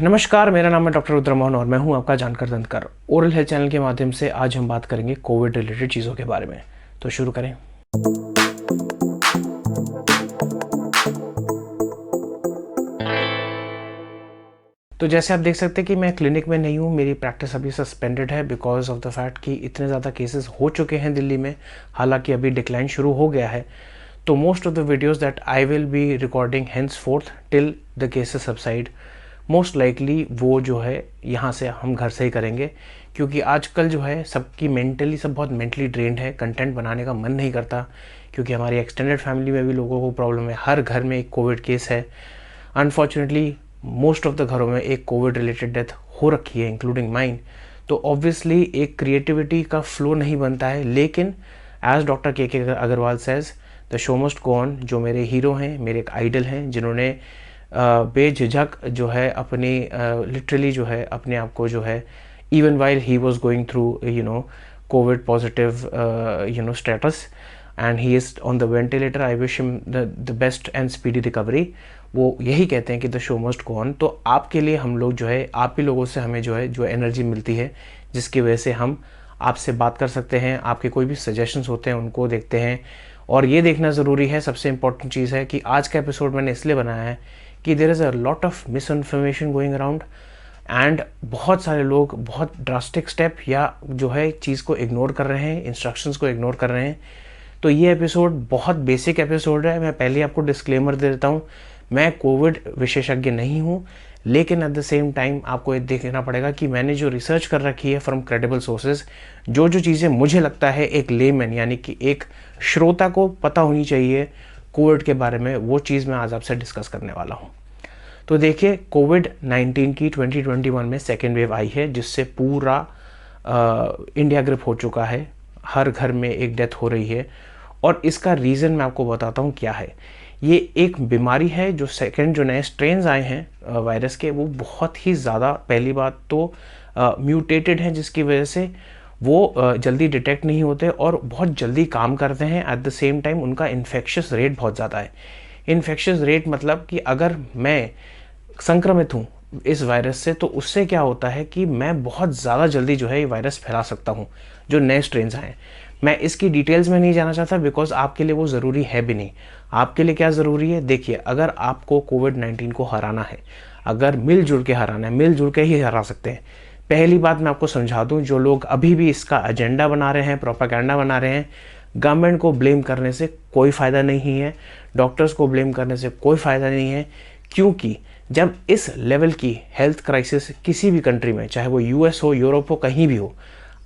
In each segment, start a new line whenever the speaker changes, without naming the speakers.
नमस्कार, मेरा नाम है डॉक्टर रुद्रमोहन और मैं हूं आपका जानकर दंतकर। ओरल हेल्थ चैनल के माध्यम से आज हम बात करेंगे कोविड रिलेटेड चीज़ों के बारे में। तो शुरू करें। तो जैसे आप देख सकते हैं कि मैं क्लिनिक में नहीं हूं, मेरी प्रैक्टिस अभी सस्पेंडेड है बिकॉज ऑफ द फैक्ट कि इतने ज़्यादा केसेस हो चुके हैं दिल्ली में। हालांकि अभी डिक्लाइन शुरू हो गया है। तो most of the videos that I will be recording hence fourth till the cases subside, most likely वो जो है यहाँ से हम घर से ही करेंगे, क्योंकि आजकल जो है सबकी मेंटली सब बहुत मेंटली ड्रेन्ड है। कंटेंट बनाने का मन नहीं करता, क्योंकि हमारी एक्सटेंडेड फैमिली में भी लोगों को प्रॉब्लम है। हर घर में एक कोविड केस है। अनफॉर्चुनेटली मोस्ट ऑफ द घरों में एक कोविड रिलेटेड डेथ हो रखी है, इंक्लूडिंग माइन। तो ऑब्वियसली एक क्रिएटिविटी का फ्लो नहीं बनता है। लेकिन as doctor K Agarwal says, the show must go on. जो मेरे हीरो हैं, मेरे एक आइडल हैं, जिन्होंने बेझिझक जो है अपनी लिटरली जो है अपने आप को जो है even while he was going through Covid positive status and he is on the ventilator. I wish him the best and speedy recovery. वो यही कहते हैं कि the show must go on. तो आपके लिए हम लोग जो है, आप ही लोगों से हमें जो है जो एनर्जी मिलती है, जिसकी वजह से हम आपसे बात कर सकते हैं। आपके कोई भी सजेशंस होते हैं उनको देखते हैं। और ये देखना ज़रूरी है, सबसे इंपॉर्टेंट चीज़ है कि आज का एपिसोड मैंने इसलिए बनाया है कि there is a lot of misinformation going around and बहुत सारे लोग बहुत ड्रास्टिक स्टेप या जो है चीज़ को इग्नोर कर रहे हैं, इंस्ट्रक्शंस को इग्नोर कर रहे हैं। तो ये एपिसोड बहुत बेसिक एपिसोड है। मैं पहले आपको डिस्क्लेमर दे देता हूँ, मैं कोविड विशेषज्ञ नहीं हूँ, लेकिन एट द सेम टाइम आपको ये देखना पड़ेगा कि मैंने जो रिसर्च कर रखी है फ्रॉम क्रेडिबल सोर्सेज, जो चीज़ें मुझे लगता है एक लेमैन यानी कि एक श्रोता को पता होनी चाहिए कोविड के बारे में, वो चीज़ मैं आज आपसे डिस्कस करने वाला हूँ। तो देखिए, कोविड-19 की 2021 में सेकेंड वेव आई है, जिससे पूरा इंडिया ग्रिप हो चुका है। हर घर में एक डेथ हो रही है और इसका रीज़न मैं आपको बताता हूँ क्या है। ये एक बीमारी है जो जो नए स्ट्रेन्स आए हैं वायरस के, वो बहुत ही ज़्यादा, पहली बात तो म्यूटेटेड हैं, जिसकी वजह से वो जल्दी डिटेक्ट नहीं होते और बहुत जल्दी काम करते हैं। एट द सेम टाइम उनका इन्फेक्शस रेट बहुत ज़्यादा है। इन्फेक्शस रेट मतलब कि अगर मैं संक्रमित हूँ इस वायरस से, तो उससे क्या होता है कि मैं बहुत ज़्यादा जल्दी जो है ये वायरस फैला सकता हूँ, जो नए स्ट्रेन्स आए हैं। मैं इसकी डिटेल्स में नहीं जाना चाहता बिकॉज आपके लिए वो ज़रूरी है भी नहीं। आपके लिए क्या ज़रूरी है, देखिए, अगर आपको कोविड-19 को हराना है, अगर मिलजुल के हराना है, मिलजुल के ही हरा सकते हैं। पहली बात मैं आपको समझा दूं, जो लोग अभी भी इसका एजेंडा बना रहे हैं, प्रोपेगेंडा बना रहे हैं, गवर्नमेंट को ब्लेम करने से कोई फ़ायदा नहीं है, डॉक्टर्स को ब्लेम करने से कोई फ़ायदा नहीं है। क्योंकि जब इस लेवल की हेल्थ क्राइसिस किसी भी कंट्री में, चाहे वो यूएस हो, यूरोप हो, कहीं भी हो,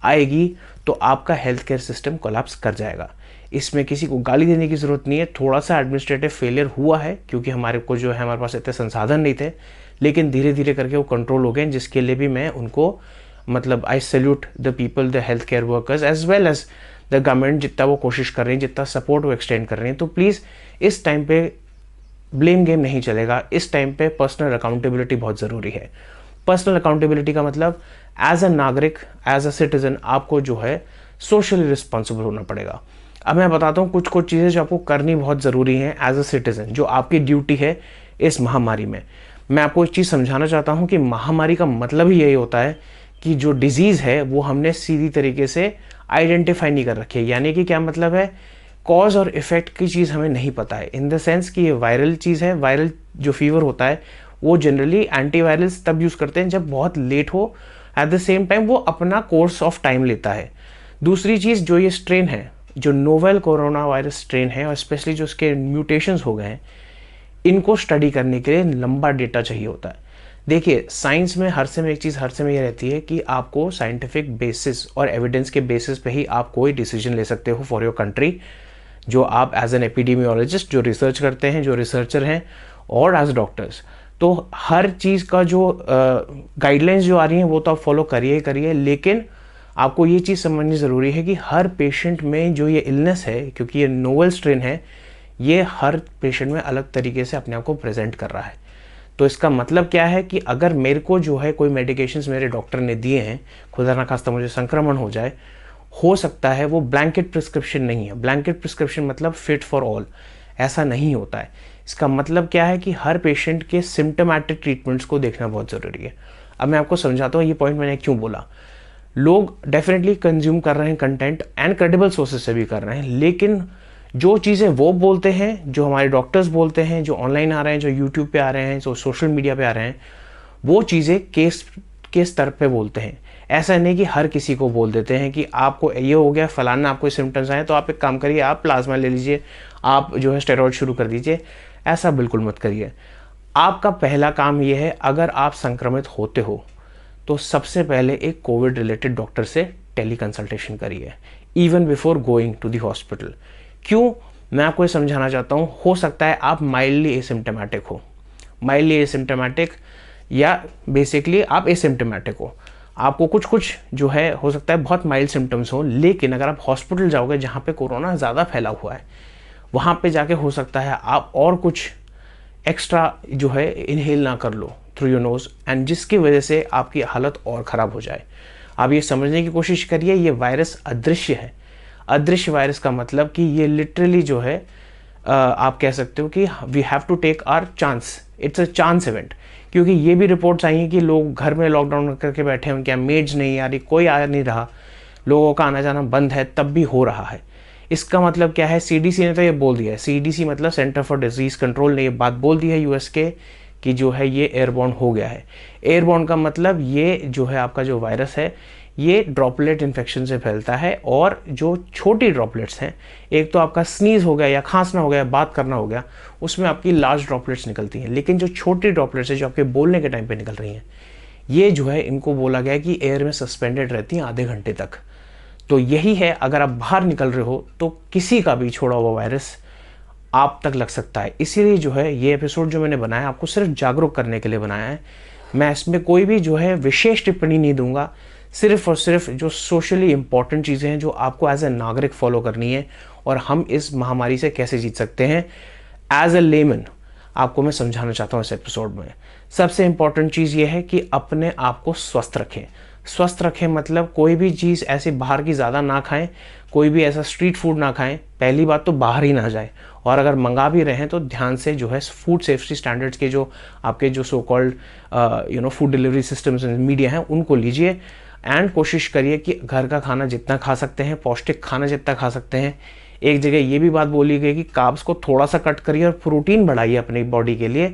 आएगी, तो आपका हेल्थ केयर सिस्टम कोलैप्स कर जाएगा। इसमें किसी को गाली देने की ज़रूरत नहीं है। थोड़ा सा एडमिनिस्ट्रेटिव फेलियर हुआ है, क्योंकि हमारे को जो है, हमारे पास इतने संसाधन नहीं थे, लेकिन धीरे धीरे करके वो कंट्रोल हो गए, जिसके लिए भी मैं उनको मतलब I salute the people, the health care workers as well as the government, जितना वो कोशिश कर रही है, जितना सपोर्ट वो एक्सटेंड कर रही हैं। तो प्लीज़ इस टाइम पे ब्लेम गेम नहीं चलेगा। इस टाइम पे पर्सनल अकाउंटेबिलिटी बहुत ज़रूरी है। पर्सनल अकाउंटेबिलिटी का मतलब एज अ नागरिक, एज अ सिटीजन, आपको जो है सोशली रिस्पॉन्सिबल होना पड़ेगा। अब मैं बताता हूँ कुछ कुछ चीज़ें जो आपको करनी बहुत ज़रूरी हैं एज अ सिटीजन, जो आपकी ड्यूटी है इस महामारी में। मैं आपको एक चीज़ समझाना चाहता हूँ कि महामारी का मतलब ही यही होता है कि जो डिजीज़ है वो हमने सीधी तरीके से आइडेंटिफाई नहीं कर रखी है। यानी कि क्या मतलब है, कॉज और इफेक्ट की चीज़ हमें नहीं पता है, इन द सेंस कि ये वायरल चीज़ है। वायरल जो फीवर होता है वो जनरली एंटीवायरल्स तब यूज़ करते हैं जब बहुत लेट हो। एट द सेम टाइम वो अपना कोर्स ऑफ टाइम लेता है। दूसरी चीज़, जो ये स्ट्रेन है, जो नोवेल कोरोना वायरस स्ट्रेन है, और स्पेशली जो इसके म्यूटेशंस हो गए हैं, इनको स्टडी करने के लिए लंबा डेटा चाहिए होता है। देखिए, साइंस में हर समय एक चीज़ हर समय ये रहती है कि आपको साइंटिफिक बेसिस और एविडेंस के बेसिस पे ही आप कोई डिसीजन ले सकते हो फॉर योर कंट्री। जो आप एज एन एपिडेमियोलॉजिस्ट जो रिसर्च करते हैं, जो रिसर्चर हैं, और एज डॉक्टर्स, तो हर चीज़ का जो गाइडलाइंस जो आ रही हैं वो तो आप फॉलो करिए ही करिए। लेकिन आपको ये चीज़ समझनी ज़रूरी है कि हर पेशेंट में जो ये इलनेस है, क्योंकि ये नोवेल स्ट्रेन है, ये हर पेशेंट में अलग तरीके से अपने आप को प्रेजेंट कर रहा है। तो इसका मतलब क्या है कि अगर मेरे को जो है कोई मेडिकेशंस मेरे डॉक्टर ने दिए हैं, खुदा ना खास्ता मुझे संक्रमण हो जाए, हो सकता है वो ब्लैंकेट प्रिस्क्रिप्शन नहीं है। ब्लैंकेट प्रिस्क्रिप्शन मतलब फिट फॉर ऑल। ऐसा नहीं होता है। इसका मतलब क्या है कि हर पेशेंट के सिम्टोमेटिक ट्रीटमेंट्स को देखना बहुत ज़रूरी है। अब मैं आपको समझाता हूँ ये पॉइंट मैंने क्यों बोला। लोग डेफिनेटली कंज्यूम कर रहे हैं कंटेंट, एंड क्रेडिबल सोर्सेज से भी कर रहे हैं, लेकिन जो चीज़ें वो बोलते हैं, जो हमारे डॉक्टर्स बोलते हैं, जो ऑनलाइन आ रहे हैं, जो यूट्यूब पे आ रहे हैं, जो सोशल मीडिया पे आ रहे हैं, वो चीज़ें केस के स्तर पे बोलते हैं। ऐसा नहीं कि हर किसी को बोल देते हैं कि आपको ये हो गया, फलाना आपको सिम्टम्स आए तो आप एक काम करिए, आप प्लाज्मा ले लीजिए, आप जो है स्टेरॉइड शुरू कर दीजिए। ऐसा बिल्कुल मत करिए। आपका पहला काम ये है, अगर आप संक्रमित होते हो तो सबसे पहले एक कोविड रिलेटेड डॉक्टर से टेली कंसल्टेशन करिए, even before going to the hospital. क्यों, मैं आपको ये समझाना चाहता हूँ। हो सकता है आप माइल्डली एसिम्टोमेटिक हो, माइल्डली एसिम्टोमेटिक, या बेसिकली आप एसिम्टोमेटिक हो, आपको कुछ कुछ जो है हो सकता है बहुत माइल्ड सिम्टम्स हो, लेकिन अगर आप हॉस्पिटल जाओगे जहाँ पे कोरोना ज़्यादा फैला हुआ है, वहाँ पे जाके हो सकता है आप और कुछ एक्स्ट्रा जो है इनहेल ना कर लो थ्रू योर नोज, एंड जिसकी वजह से आपकी हालत और ख़राब हो जाए। आप ये समझने की कोशिश करिए, ये वायरस अदृश्य है। अदृश्य वायरस का मतलब कि ये लिटरली जो है आप कह सकते हो कि we have to take our chance, it's a chance event. क्योंकि ये भी रिपोर्ट्स आई हैं कि लोग घर में लॉकडाउन करके बैठे हैं, उनके यहाँ मेड्स नहीं आ रही, कोई आ नहीं रहा, लोगों का आना जाना बंद है, तब भी हो रहा है। इसका मतलब क्या है, सीडीसी ने तो ये बोल दिया है, सीडीसी मतलब सेंटर फॉर डिजीज कंट्रोल ने ये बात बोल दी है यूएस के कि जो है ये एयरबॉर्न हो गया है। एयरबॉर्न का मतलब ये जो है आपका जो वायरस है ये ड्रॉपलेट इन्फेक्शन से फैलता है, और जो छोटी ड्रॉपलेट्स हैं, एक तो आपका स्नीज हो गया या खांसना हो गया, बात करना हो गया, उसमें आपकी लार्ज ड्रॉपलेट्स निकलती हैं, लेकिन जो छोटी ड्रॉपलेट्स है जो आपके बोलने के टाइम पे निकल रही हैं, ये जो है इनको बोला गया है कि एयर में सस्पेंडेड रहती हैं आधे घंटे तक। तो यही है, अगर आप बाहर निकल रहे हो तो किसी का भी छोड़ा हुआ वायरस आप तक लग सकता है। इसीलिए जो है ये एपिसोड जो मैंने बनाया आपको सिर्फ जागरूक करने के लिए बनाया है। मैं इसमें कोई भी जो है विशेष टिप्पणी नहीं दूंगा, सिर्फ और सिर्फ जो सोशली इंपॉर्टेंट चीज़ें हैं जो आपको एज ए नागरिक फॉलो करनी है, और हम इस महामारी से कैसे जीत सकते हैं एज ए लेमन, आपको मैं समझाना चाहता हूँ इस एपिसोड में। सबसे इंपॉर्टेंट चीज़ ये है कि अपने आप को स्वस्थ रखें। स्वस्थ रखें मतलब कोई भी चीज़ ऐसी बाहर की ज़्यादा ना खाएं, कोई भी ऐसा स्ट्रीट फूड ना खाएं। पहली बात तो बाहर ही ना जाए, और अगर मंगा भी रहे हैं तो ध्यान से जो है फूड सेफ्टी स्टैंडर्ड्स के जो आपके जो so called food delivery systems media हैं उनको लीजिए, एंड कोशिश करिए कि घर का खाना जितना खा सकते हैं, पौष्टिक खाना जितना खा सकते हैं। एक जगह ये भी बात बोली गई कि कार्ब्स को थोड़ा सा कट करिए और प्रोटीन बढ़ाइए अपनी बॉडी के लिए,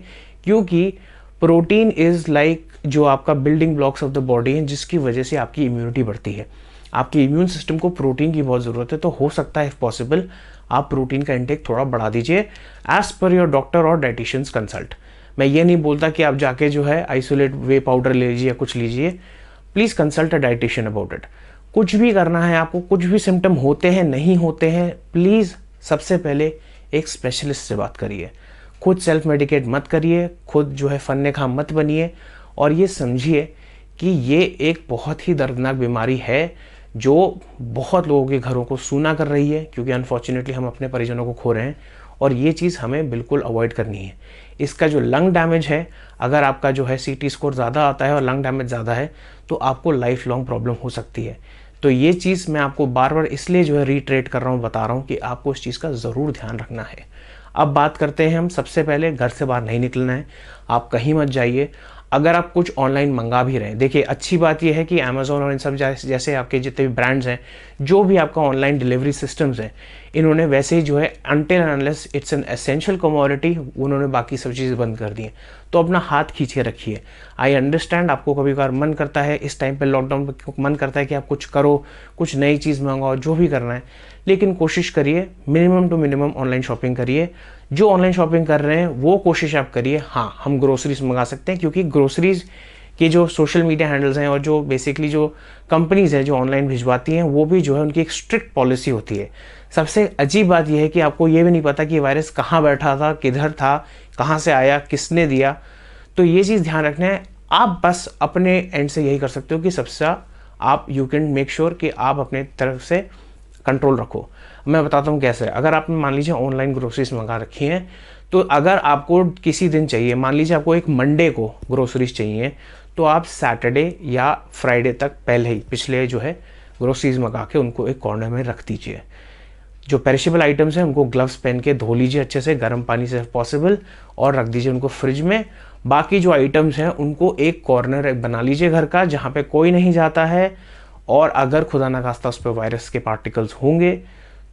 क्योंकि प्रोटीन इज़ लाइक जो आपका building blocks of the body है, जिसकी वजह से आपकी इम्यूनिटी बढ़ती है। आपके इम्यून सिस्टम को प्रोटीन की बहुत ज़रूरत है, तो हो सकता है इफ़ पॉसिबल आप प्रोटीन का इंटेक थोड़ा बढ़ा दीजिए एज पर योर डॉक्टर और डाइटिशियंस कंसल्ट। मैं ये नहीं बोलता कि आप जाके जो है आइसोलेट वे पाउडर ले लीजिए या कुछ लीजिए, please consult a dietitian about it. कुछ भी करना है आपको, कुछ भी सिम्टम होते हैं नहीं होते हैं, प्लीज़ सबसे पहले एक स्पेशलिस्ट से बात करिए। खुद सेल्फ मेडिकेट मत करिए, खुद जो है फन्ने खा मत बनिए, और ये समझिए कि ये एक बहुत ही दर्दनाक बीमारी है जो बहुत लोगों के घरों को सूना कर रही है, क्योंकि अनफॉर्चुनेटली हम अपने परिजनों को खो रहे हैं, और ये चीज़ हमें बिल्कुल अवॉइड करनी है। इसका जो लंग डैमेज है, अगर आपका जो है CT स्कोर ज़्यादा आता है और लंग डैमेज ज़्यादा है तो आपको लाइफ लॉन्ग प्रॉब्लम हो सकती है। तो ये चीज़ मैं आपको बार बार इसलिए जो है रीट्रेट कर रहा हूँ, बता रहा हूँ कि आपको इस चीज़ का ज़रूर ध्यान रखना है। अब बात करते हैं हम, सबसे पहले घर से बाहर नहीं निकलना है, आप कहीं मत जाइए। अगर आप कुछ ऑनलाइन मंगा भी रहे हैं, देखिए अच्छी बात यह है कि अमेज़ॉन और इन सब जैसे आपके जितने भी ब्रांड्स हैं, जो भी आपका ऑनलाइन डिलीवरी सिस्टम्स हैं, इन्होंने वैसे ही जो है until and unless it's an essential commodity, उन्होंने बाकी सब चीज़ें बंद कर दी हैं। तो अपना हाथ खींच के रखिए। आई अंडरस्टैंड आपको कभी कभार मन करता है, इस टाइम पे लॉकडाउन पे मन करता है कि आप कुछ करो, कुछ नई चीज़ मंगाओ, जो भी करना है, लेकिन कोशिश करिए minimum to minimum online shopping करिए। जो ऑनलाइन शॉपिंग कर रहे हैं वो कोशिश आप करिए। हाँ, हम ग्रोसरीज मंगा सकते हैं, क्योंकि ग्रोसरीज के जो सोशल मीडिया हैंडल्स हैं और जो बेसिकली जो कंपनीज़ हैं जो ऑनलाइन भिजवाती हैं, वो भी जो है उनकी एक स्ट्रिक्ट पॉलिसी होती है। सबसे अजीब बात यह है कि आपको ये भी नहीं पता कि वायरस कहाँ बैठा था, किधर था, कहाँ से आया, किसने दिया। तो ये चीज़ ध्यान रखना है। आप बस अपने एंड से यही कर सकते हो कि सबसे आप यू कैन मेक श्योर कि आप अपने तरफ से कंट्रोल रखो। मैं बताता हूँ कैसे। अगर आपने मान लीजिए ऑनलाइन ग्रोसरीज मंगा रखी हैं, तो अगर आपको किसी दिन चाहिए, मान लीजिए आपको एक मंडे को ग्रोसरीज चाहिए, तो आप सैटरडे या फ्राइडे तक पहले ही पिछले जो है ग्रोसरीज मंगा के उनको एक कॉर्नर में रख दीजिए। जो पेरिशेबल आइटम्स हैं उनको ग्लव्स पहन के धो लीजिए अच्छे से गर्म पानी से पॉसिबल, और रख दीजिए उनको फ्रिज में। बाकी जो आइटम्स हैं उनको एक कॉर्नर बना लीजिए घर का जहाँ पे कोई नहीं जाता है, और अगर खुदा ना खास्ता उस पर वायरस के पार्टिकल्स होंगे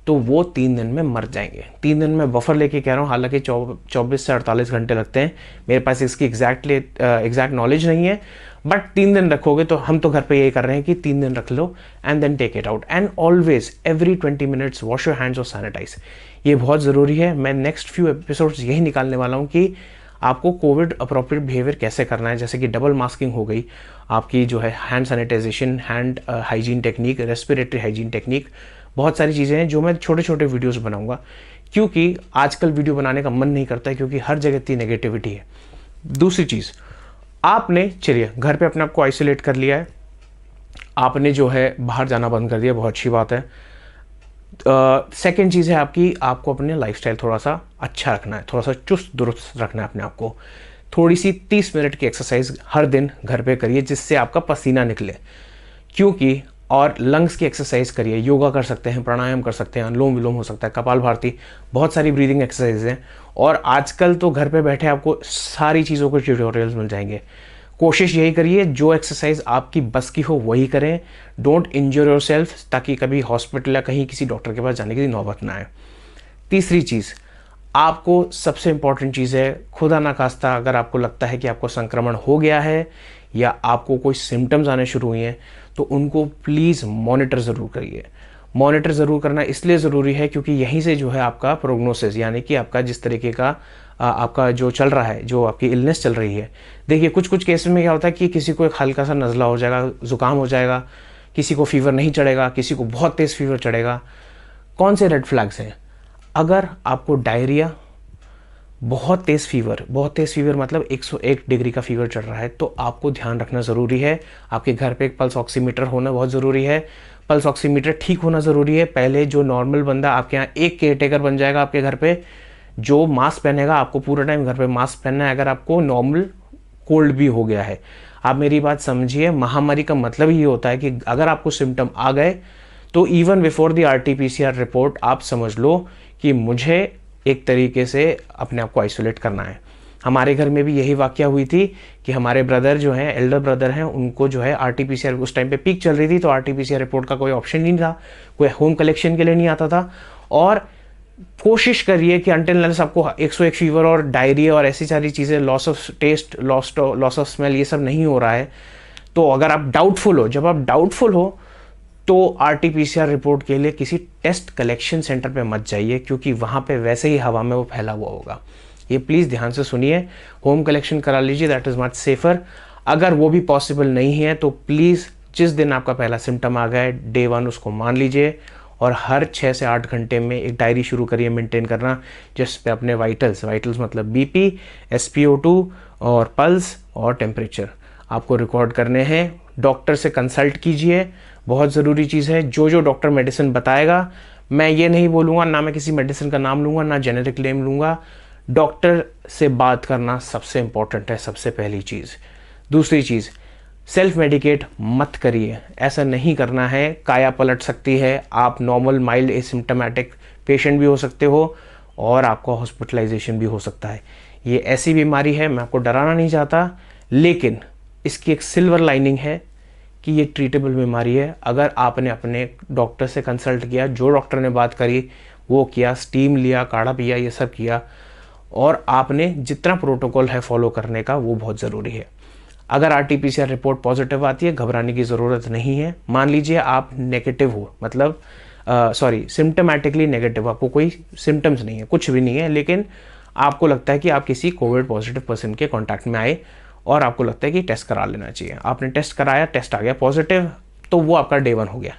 तो वो 3 दिन में मर जाएंगे। 3 दिन में बफर लेके कह रहा हूँ, हालांकि 24 से 48 घंटे लगते हैं, मेरे पास इसकी एग्जैक्ट नॉलेज नहीं है, बट 3 दिन रखोगे तो हम तो घर पे यही कर रहे हैं कि 3 दिन रख लो and then take it out. And always every 20 minutes wash your hands और सैनिटाइज, ये बहुत ज़रूरी है। मैं नेक्स्ट फ्यू एपिसोड्स यही निकालने वाला हूँ कि आपको कोविड अप्रोप्रिएट बिहेवियर कैसे करना है, जैसे कि डबल मास्किंग हो गई, आपकी जो है hand sanitization, hand hygiene technique, respiratory hygiene technique, बहुत सारी चीज़ें हैं जो मैं छोटे छोटे वीडियोस बनाऊंगा, क्योंकि आजकल वीडियो बनाने का मन नहीं करता है क्योंकि हर जगह इतनी नेगेटिविटी है। दूसरी चीज़, आपने चलिए घर पे अपने आप को आइसोलेट कर लिया है, आपने जो है बाहर जाना बंद कर दिया, बहुत अच्छी बात है। सेकेंड चीज़ है आपको अपने लाइफस्टाइल थोड़ा सा अच्छा रखना है, थोड़ा सा चुस्त दुरुस्त रखना है अपने आप को। थोड़ी सी 30 मिनट की एक्सरसाइज हर दिन घर पे करिए जिससे आपका पसीना निकले, क्योंकि और लंग्स की एक्सरसाइज करिए, योगा कर सकते हैं, प्राणायाम कर सकते हैं, अनुलोम विलोम हो सकता है, कपालभाति, बहुत सारी ब्रीदिंग एक्सरसाइज हैं। और आजकल तो घर पे बैठे आपको सारी चीज़ों के ट्यूटोरियल्स मिल जाएंगे। कोशिश यही करिए जो एक्सरसाइज आपकी बस की हो वही करें, डोंट इंजर योरसेल्फ, ताकि कभी हॉस्पिटल या कहीं किसी डॉक्टर के पास जाने की नौबत ना आए। तीसरी चीज़, आपको सबसे इंपॉर्टेंट चीज़ है, खुदा ना खास्ता अगर आपको लगता है कि आपको संक्रमण हो गया है या आपको कोई सिम्टम्स आने शुरू हुए हैं तो उनको प्लीज़ मॉनिटर ज़रूर करिए। मॉनिटर ज़रूर करना इसलिए ज़रूरी है क्योंकि यहीं से जो है आपका प्रोग्नोसिस, यानी कि आपका जिस तरीके का आपका जो चल रहा है, जो आपकी इलनेस चल रही है। देखिए कुछ कुछ केसेस में क्या होता है कि किसी को एक हल्का सा नज़ला हो जाएगा, ज़ुकाम हो जाएगा, किसी को फीवर नहीं चढ़ेगा, किसी को बहुत तेज़ फीवर चढ़ेगा। कौन से रेड फ्लैग्स हैं? अगर आपको डायरिया, बहुत तेज़ फीवर मतलब 101 डिग्री का फीवर चढ़ रहा है, तो आपको ध्यान रखना ज़रूरी है। आपके घर पे एक पल्स ऑक्सीमीटर होना बहुत ज़रूरी है। पल्स ऑक्सीमीटर ठीक होना ज़रूरी है। पहले जो नॉर्मल बंदा आपके यहाँ एक केयरटेकर बन जाएगा आपके घर पे, जो मास्क पहनेगा, आपको पूरा टाइम घर पे मास्क पहनना है अगर आपको नॉर्मल कोल्ड भी हो गया है। आप मेरी बात समझिए, महामारी का मतलब ये होता है कि अगर आपको सिम्टम आ गए तो even before the RT-PCR report आप समझ लो कि मुझे एक तरीके से अपने आप को आइसोलेट करना है। हमारे घर में भी यही वाकया हुई थी कि हमारे ब्रदर जो हैं, एल्डर ब्रदर हैं, उनको जो है RT-PCR, उस टाइम पे पीक चल रही थी तो RT-PCR रिपोर्ट का कोई ऑप्शन नहीं था, कोई होम कलेक्शन के लिए नहीं आता था। और कोशिश करिए कि अंटिल अनलेस आपको 101 फीवर और डायरिया और ऐसी सारी चीज़ें, loss of taste, loss of smell, ये सब नहीं हो रहा है, तो अगर आप डाउटफुल हो, जब आप डाउटफुल हो तो RT-PCR रिपोर्ट के लिए किसी टेस्ट कलेक्शन सेंटर पे मत जाइए, क्योंकि वहाँ पे वैसे ही हवा में वो फैला हुआ होगा। ये प्लीज़ ध्यान से सुनिए, होम कलेक्शन करा लीजिए, दैट इज़ मच सेफर। अगर वो भी पॉसिबल नहीं है तो प्लीज़ जिस दिन आपका पहला सिम्टम आ गया है, डे 1 उसको मान लीजिए, और हर 6 से 8 घंटे में एक डायरी शुरू करिए मेंटेन करना, जिस पे अपने वाइटल्स मतलब BP, SpO2 और पल्स और टेम्परेचर आपको रिकॉर्ड करने हैं। डॉक्टर से कंसल्ट कीजिए, बहुत ज़रूरी चीज़ है। जो डॉक्टर मेडिसिन बताएगा, मैं ये नहीं बोलूँगा, ना मैं किसी मेडिसिन का नाम लूँगा, ना जेनेरिक नेम लूँगा। डॉक्टर से बात करना सबसे इम्पॉर्टेंट है, सबसे पहली चीज़। दूसरी चीज़, सेल्फ मेडिकेट मत करिए, ऐसा नहीं करना है, काया पलट सकती है। आप नॉर्मल माइल्ड एसिम्प्टोमेटिक पेशेंट भी हो सकते हो और आपका हॉस्पिटलाइजेशन भी हो सकता है। ये ऐसी बीमारी है, मैं आपको डराना नहीं चाहता, लेकिन इसकी एक सिल्वर लाइनिंग है कि ये ट्रीटेबल बीमारी है। अगर आपने अपने डॉक्टर से कंसल्ट किया, जो डॉक्टर ने बात करी वो किया, स्टीम लिया, काढ़ा पिया, ये सब किया, और आपने जितना प्रोटोकॉल है फॉलो करने का, वो बहुत ज़रूरी है। अगर RT-PCR रिपोर्ट पॉजिटिव आती है, घबराने की ज़रूरत नहीं है। मान लीजिए आप नेगेटिव हो, मतलब सिम्टोमेटिकली नेगेटिव, आपको कोई सिम्टम्स नहीं है, कुछ भी नहीं है, लेकिन आपको लगता है कि आप किसी कोविड पॉजिटिव पर्सन के कॉन्टैक्ट में आए और आपको लगता है कि टेस्ट करा लेना चाहिए। आपने टेस्ट कराया, टेस्ट आ गया पॉजिटिव, तो वो आपका डे 1 हो गया।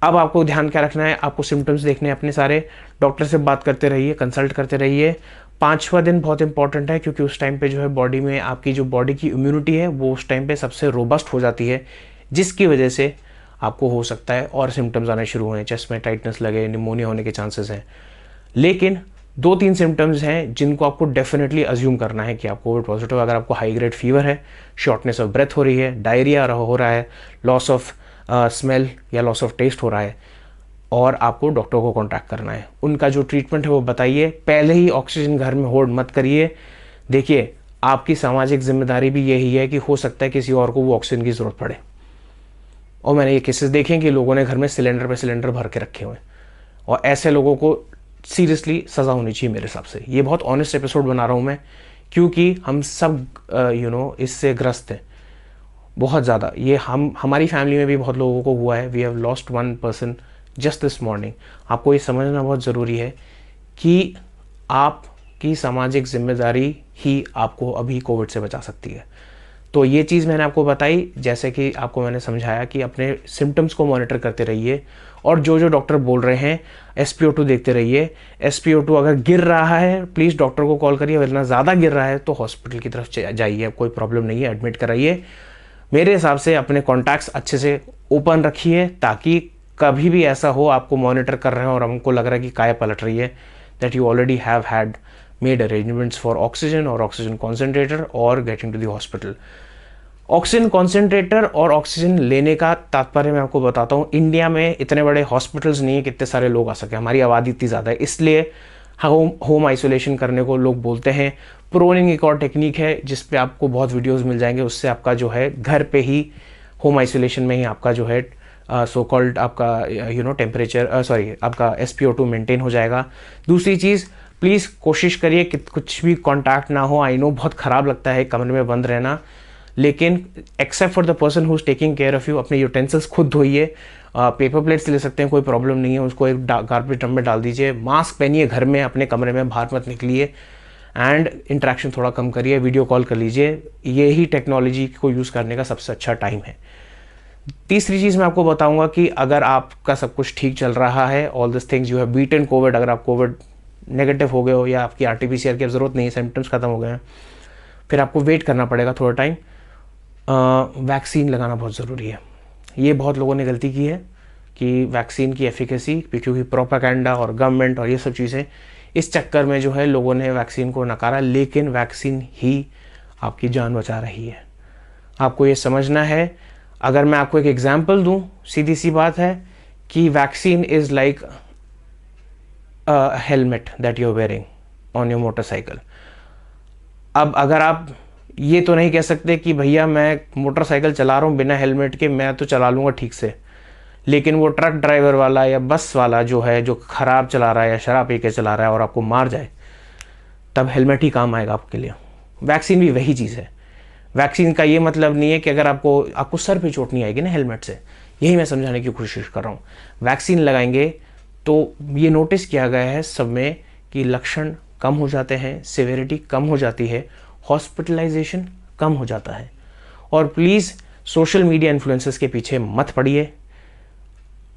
अब आपको ध्यान क्या रखना है, आपको सिम्टम्स देखने हैं अपने सारे, डॉक्टर से बात करते रहिए, कंसल्ट करते रहिए। 5वां दिन बहुत इंपॉर्टेंट है, क्योंकि उस टाइम पे जो है बॉडी में आपकी जो बॉडी की इम्यूनिटी है वो उस टाइम पे सबसे रोबस्ट हो जाती है, जिसकी वजह से आपको हो सकता है और सिम्टम्स आने शुरू हुए, चेस्ट में टाइटनेस लगे, निमोनिया होने के चांसेस हैं। लेकिन 2-3 सिम्टम्स हैं जिनको आपको डेफिनेटली अज्यूम करना है कि आप कोविड पॉजिटिव। अगर आपको हाई ग्रेड फीवर है, शॉर्टनेस ऑफ ब्रेथ हो रही है, डायरिया हो रहा है, लॉस ऑफ स्मेल या लॉस ऑफ टेस्ट हो रहा है, और आपको डॉक्टर को कांटेक्ट करना है। उनका जो ट्रीटमेंट है वो बताइए, पहले ही ऑक्सीजन घर में होल्ड मत करिए। देखिए, आपकी सामाजिक जिम्मेदारी भी यही है कि हो सकता है किसी और को वो ऑक्सीजन की ज़रूरत पड़े, और मैंने ये केसेस देखे हैं कि लोगों ने घर में सिलेंडर पे सिलेंडर भर के रखे हुए हैं, और ऐसे लोगों को सीरियसली सज़ा होनी चाहिए मेरे हिसाब से। ये बहुत ऑनेस्ट एपिसोड बना रहा हूँ मैं, क्योंकि हम सब इससे ग्रस्त हैं बहुत ज़्यादा। ये हमारी फैमिली में भी बहुत लोगों को हुआ है। We have lost one person just this morning. आपको ये समझना बहुत ज़रूरी है कि आपकी सामाजिक जिम्मेदारी ही आपको अभी कोविड से बचा सकती है। तो ये चीज़ मैंने आपको बताई, जैसे कि आपको मैंने समझाया कि अपने सिम्टम्स को मॉनिटर करते रहिए, और जो जो डॉक्टर बोल रहे हैं SpO2 देखते रहिए। SpO2 अगर गिर रहा है प्लीज़ डॉक्टर को कॉल करिए, वरना ज़्यादा गिर रहा है तो हॉस्पिटल की तरफ जाइए, कोई प्रॉब्लम नहीं है, एडमिट कराइए। मेरे हिसाब से अपने कॉन्टैक्ट्स अच्छे से ओपन रखिए, ताकि कभी भी ऐसा हो आपको मॉनिटर कर रहे हैं और हमको लग रहा है कि काय पलट रही है, that you already have had made arrangements for oxygen और ऑक्सीजन कॉन्सेंट्रेटर और getting to the hospital. Oxygen concentrator और ऑक्सीजन लेने का तात्पर्य मैं आपको बताता हूँ। इंडिया में इतने बड़े हॉस्पिटल्स नहीं है कि इतने सारे लोग आ सके, हमारी आबादी इतनी ज़्यादा है, इसलिए होम आइसोलेशन करने को लोग बोलते हैं। प्रोनिंग एक और टेक्निक है जिस पे आपको बहुत वीडियोस मिल जाएंगे, उससे आपका जो है घर पे ही होम आइसोलेशन में ही आपका जो है सो कॉल्ड आपका टेम्परेचर आपका SpO2 मेंटेन हो जाएगा। दूसरी चीज़, प्लीज़ कोशिश करिए कि कुछ भी कॉन्टैक्ट ना हो। आई नो बहुत ख़राब लगता है कमरे में बंद रहना, लेकिन except for the person who is taking care of you, अपने यूटेंसिल्स खुद धोइए। पेपर प्लेट्स ले सकते हैं, कोई प्रॉब्लम नहीं है, उसको एक गार्बेज डम में डाल दीजिए। मास्क पहनिए घर में, अपने कमरे में बाहर मत निकलिए, एंड इंटरेक्शन थोड़ा कम करिए, वीडियो कॉल कर लीजिए। यही टेक्नोलॉजी को यूज़ करने का सबसे अच्छा टाइम है। तीसरी चीज़ मैं आपको बताऊंगा कि अगर आपका सब कुछ ठीक चल रहा है, all this things you have beaten Covid, अगर आप कोविड नेगेटिव हो गए हो या आपकी RT-PCR की अब ज़रूरत नहीं है, सिम्टम्स खत्म हो गए हैं, फिर आपको वेट करना पड़ेगा थोड़ा टाइम। वैक्सीन लगाना बहुत ज़रूरी है। ये बहुत लोगों ने गलती की है कि वैक्सीन की एफिकेसी, क्योंकि प्रोपेगेंडा और गवर्नमेंट और ये सब चीज़ें, इस चक्कर में जो है लोगों ने वैक्सीन को नकारा, लेकिन वैक्सीन ही आपकी जान बचा रही है। आपको ये समझना है। अगर मैं आपको एक एग्जांपल दूं, सीधी सी बात है कि vaccine is like helmet that you are wearing on your motorcycle. अब अगर आप ये तो नहीं कह सकते कि भैया मैं मोटरसाइकिल चला रहा हूँ बिना हेलमेट के, मैं तो चला लूँगा ठीक से, लेकिन वो ट्रक ड्राइवर वाला या बस वाला जो है, जो ख़राब चला रहा है या शराब पी के चला रहा है और आपको मार जाए, तब हेलमेट ही काम आएगा आपके लिए। वैक्सीन भी वही चीज़ है। वैक्सीन का ये मतलब नहीं है कि अगर आपको सर पे चोट नहीं आएगी ना हेलमेट से, यही मैं समझाने की कोशिश कर रहा हूँ। वैक्सीन लगाएंगे तो ये नोटिस किया गया है सब में कि लक्षण कम हो जाते हैं, सिविरिटी कम हो जाती है, हॉस्पिटलाइजेशन कम हो जाता है। और प्लीज़ सोशल मीडिया इन्फ्लुएंसर्स के पीछे मत पड़िए।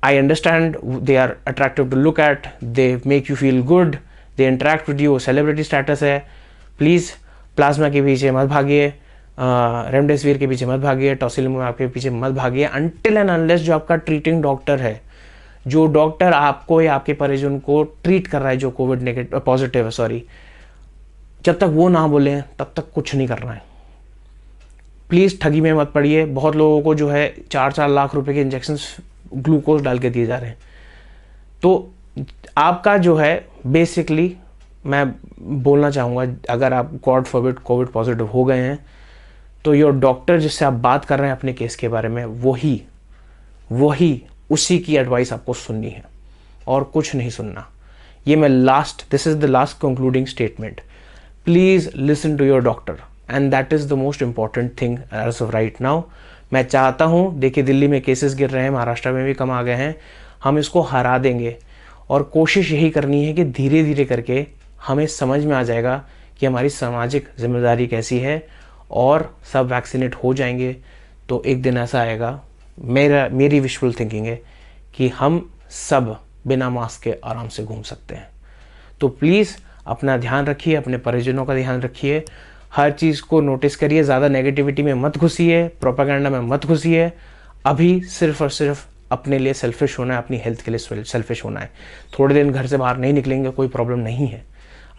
I understand they are attractive to look at, they make you feel good, they interact with you, celebrity status है। प्लीज़ प्लाज्मा के पीछे मत भागिए, रेमडेसिविर के पीछे मत भागिए, टॉसिलिजुमैब के पीछे मत भागिए, अनटिल एंड अनलेस जो आपका ट्रीटिंग डॉक्टर है, जो डॉक्टर आपको या आपके परिजन को ट्रीट कर रहा है, जो कोविड नेगेटिव पॉजिटिव है सॉरी, जब तक वो ना बोले तब तक कुछ नहीं करना है। प्लीज़ ठगी में मत पड़िए। बहुत लोगों को जो है 4-4 लाख रुपए के इंजेक्शंस ग्लूकोज डाल के दिए जा रहे हैं। तो आपका जो है बेसिकली मैं बोलना चाहूँगा, अगर आप गॉड फॉरबिड कोविड पॉजिटिव हो गए हैं, तो योर डॉक्टर जिससे आप बात कर रहे हैं अपने केस के बारे में, वही उसी की एडवाइस आपको सुननी है और कुछ नहीं सुनना। ये मैं this is the last concluding statement. Please listen to your doctor, and that is the most important thing as of right now. मैं चाहता हूँ, देखिए दिल्ली में केसेस गिर रहे हैं, महाराष्ट्र में भी कम आ गए हैं, हम इसको हरा देंगे। और कोशिश यही करनी है कि धीरे धीरे करके हमें समझ में आ जाएगा कि हमारी सामाजिक जिम्मेदारी कैसी है, और सब वैक्सीनेट हो जाएंगे तो एक दिन ऐसा आएगा, मेरी विशफुल थिंकिंग है कि हम सब बिना मास्क के आराम से घूम सकते हैं। तो प्लीज़ अपना ध्यान रखिए, अपने परिजनों का ध्यान रखिए, हर चीज़ को नोटिस करिए, ज़्यादा नेगेटिविटी में मत घुसिए, प्रोपेगेंडा में मत घुसिए। अभी सिर्फ और सिर्फ अपने लिए सेल्फिश होना है, अपनी हेल्थ के लिए सेल्फिश होना है। थोड़े दिन घर से बाहर नहीं निकलेंगे, कोई प्रॉब्लम नहीं है।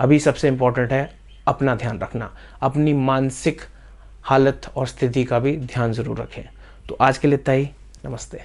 अभी सबसे इम्पॉर्टेंट है अपना ध्यान रखना, अपनी मानसिक हालत और स्थिति का भी ध्यान ज़रूर रखें। तो आज के लिए इतना ही, नमस्ते।